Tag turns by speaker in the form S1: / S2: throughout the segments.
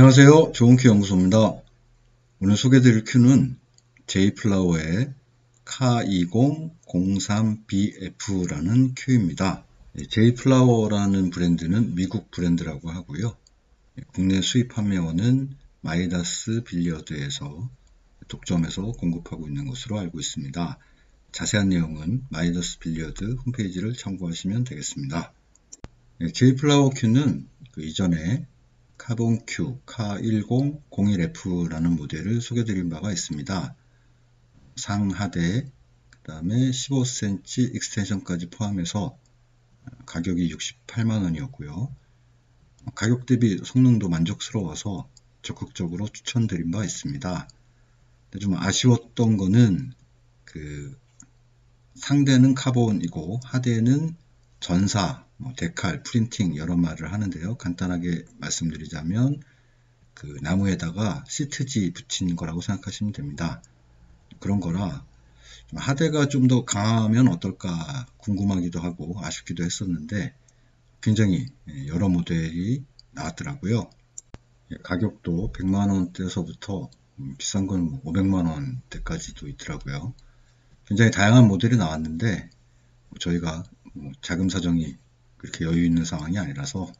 S1: 안녕하세요. 좋은큐 연구소입니다. 오늘 소개해드릴 큐는 제이플라워의 K2003BF라는 큐입니다. 제이플라워라는 브랜드는 미국 브랜드라고 하고요. 국내 수입 판매원은 마이다스 빌리어드에서 독점해서 공급하고 있는 것으로 알고 있습니다. 자세한 내용은 마이다스 빌리어드 홈페이지를 참고하시면 되겠습니다. 제이플라워 큐는 그 이전에 카본 큐 K1001F라는 모델을 소개드린 바가 있습니다. 상하대, 그 다음에 15cm 익스텐션까지 포함해서 가격이 68만원이었고요. 가격 대비 성능도 만족스러워서 적극적으로 추천드린 바 있습니다. 좀 아쉬웠던 거는 상대는 카본이고 하대는 전사, 데칼, 프린팅 여러 말을 하는데요. 간단하게 말씀드리자면 나무에다가 시트지 붙인 거라고 생각하시면 됩니다. 그런 거라 하대가 좀 더 강하면 어떨까 궁금하기도 하고 아쉽기도 했었는데 굉장히 여러 모델이 나왔더라고요. 가격도 100만원대에서부터 비싼 건 500만원대까지도 있더라고요. 굉장히 다양한 모델이 나왔는데 저희가 자금 사정이 그렇게 여유 있는 상황이 아니라서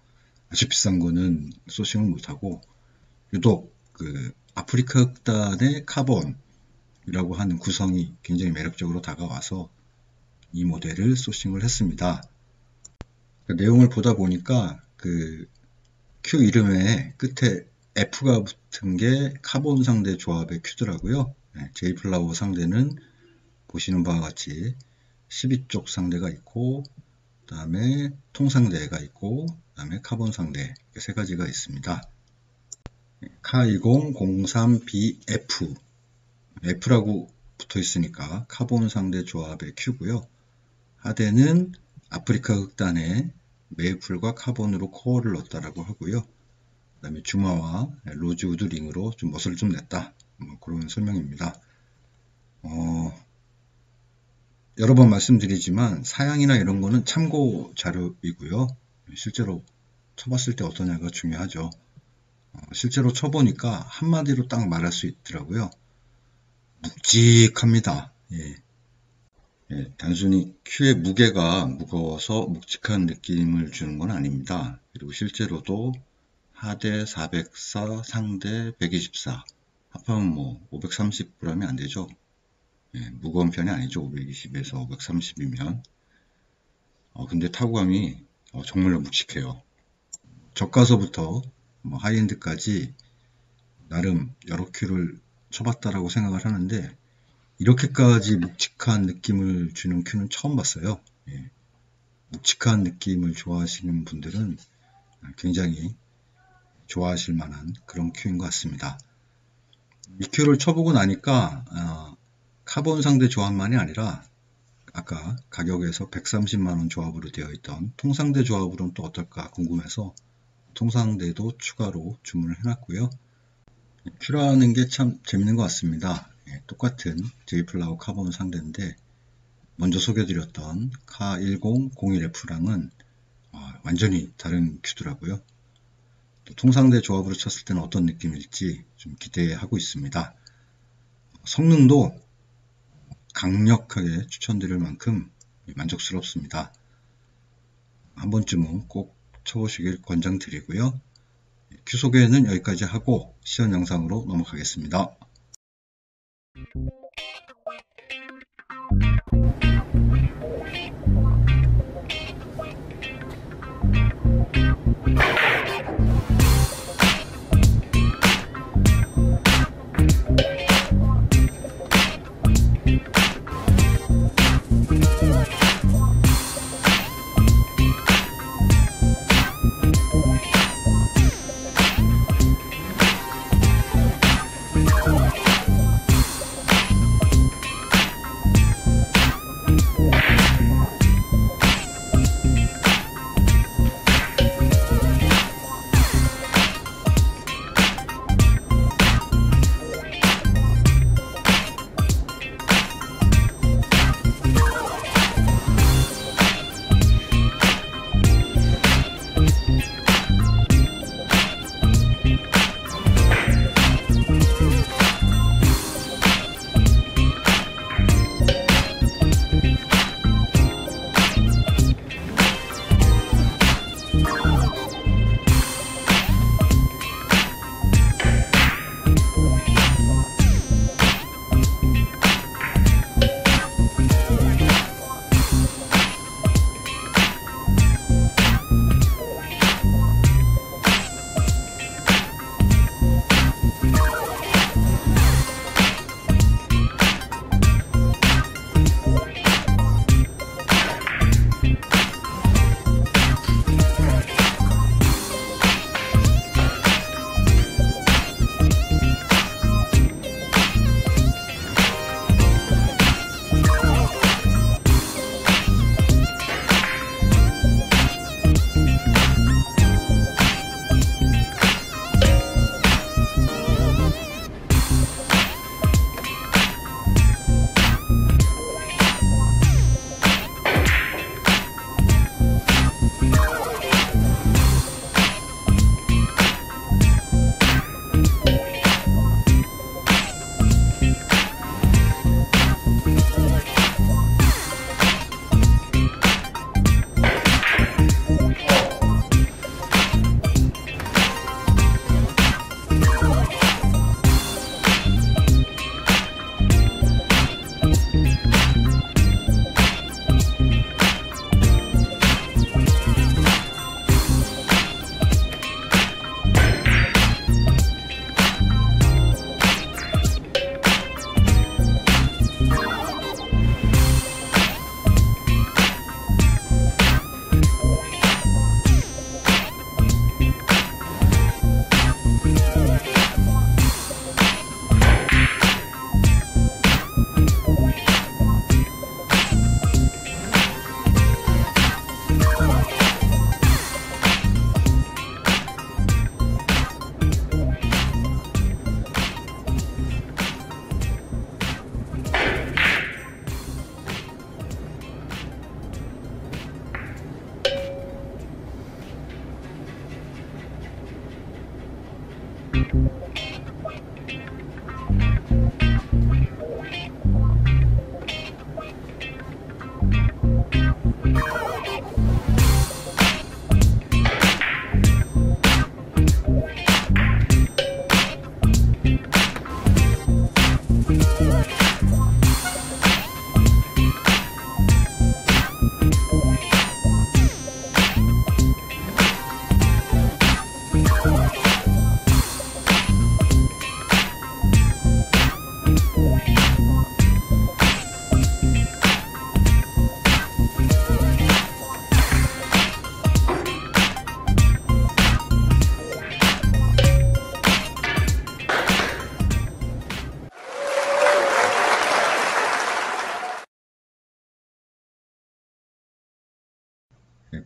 S1: 아주 비싼 거는 소싱을 못하고 유독 아프리카 흑단의 카본이라고 하는 구성이 굉장히 매력적으로 다가와서 이 모델을 소싱을 했습니다. 내용을 보다 보니까 큐 이름에 끝에 F가 붙은 게 카본 상대 조합의 큐더라고요. 제이플라워 상대는 보시는 바와 같이 12쪽 상대가 있고 그 다음에 통상대가 있고 그 다음에 카본 상대 세 가지가 있습니다. K2003BF F라고 붙어 있으니까 카본 상대 조합의 큐고요. 하대는 아프리카 흑단에 메이플과 카본으로 코어를 넣었다라고 하고요. 그 다음에 주마와 로즈우드 링으로 좀 멋을 좀 냈다. 그런 설명입니다. 여러 번 말씀드리지만 사양이나 이런 거는 참고 자료이고요. 실제로 쳐봤을 때 어떠냐가 중요하죠. 실제로 쳐보니까 한마디로 딱 말할 수 있더라고요. 묵직합니다. 단순히 큐의 무게가 무거워서 묵직한 느낌을 주는 건 아닙니다. 그리고 실제로도 하대 404, 상대 124, 합하면 530g이 안 되죠. 무거운 편이 아니죠. 520에서 530이면. 근데 타구감이 정말로 묵직해요. 저가서부터 하이엔드까지 나름 여러 큐를 쳐봤다라고 생각을 하는데 이렇게까지 묵직한 느낌을 주는 큐는 처음 봤어요. 묵직한 느낌을 좋아하시는 분들은 굉장히 좋아하실 만한 그런 큐인 것 같습니다. 이 큐를 쳐보고 나니까 카본 상대 조합만이 아니라 아까 가격에서 130만원 조합으로 되어 있던 통상대 조합으로는 또 어떨까 궁금해서 통상대도 추가로 주문을 해놨고요. 큐라는 게 참 재밌는 것 같습니다. 똑같은 제이플라워 카본 상대인데 먼저 소개드렸던 K1001F랑은 완전히 다른 큐더라고요. 또 통상대 조합으로 쳤을 때는 어떤 느낌일지 좀 기대하고 있습니다. 성능도 강력하게 추천드릴 만큼 만족스럽습니다. 한 번쯤은 꼭 쳐보시길 권장드리고요. 큐 소개는 여기까지 하고 시연 영상으로 넘어가겠습니다.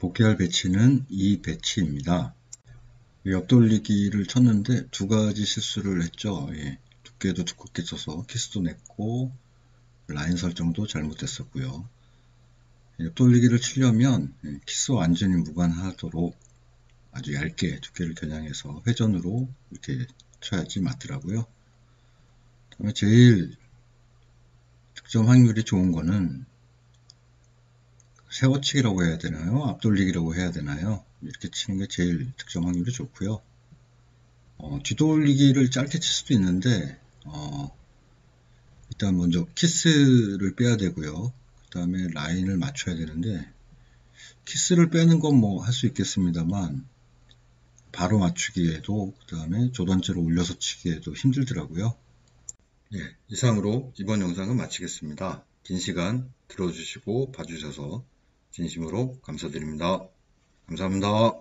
S1: 복귀할 배치는 이 배치입니다. 옆돌리기를 쳤는데 두 가지 실수를 했죠. 두께도 두껍게 쳐서 키스도 냈고 라인 설정도 잘못됐었고요. 옆돌리기를 치려면 키스와 완전히 무관하도록 아주 얇게 두께를 겨냥해서 회전으로 이렇게 쳐야지 맞더라고요. 그다음에 제일 득점 확률이 좋은 거는 세워치기라고 해야 되나요? 앞돌리기라고 해야 되나요? 이렇게 치는 게 제일 득점 확률이 좋고요. 뒤돌리기를 짧게 칠 수도 있는데 일단 먼저 키스를 빼야 되고요. 그 다음에 라인을 맞춰야 되는데 키스를 빼는 건 뭐 할 수 있겠습니다만 바로 맞추기에도 그 다음에 조단째로 올려서 치기에도 힘들더라고요. 이상으로 이번 영상은 마치겠습니다. 긴 시간 들어주시고 봐주셔서 진심으로 감사드립니다. 감사합니다.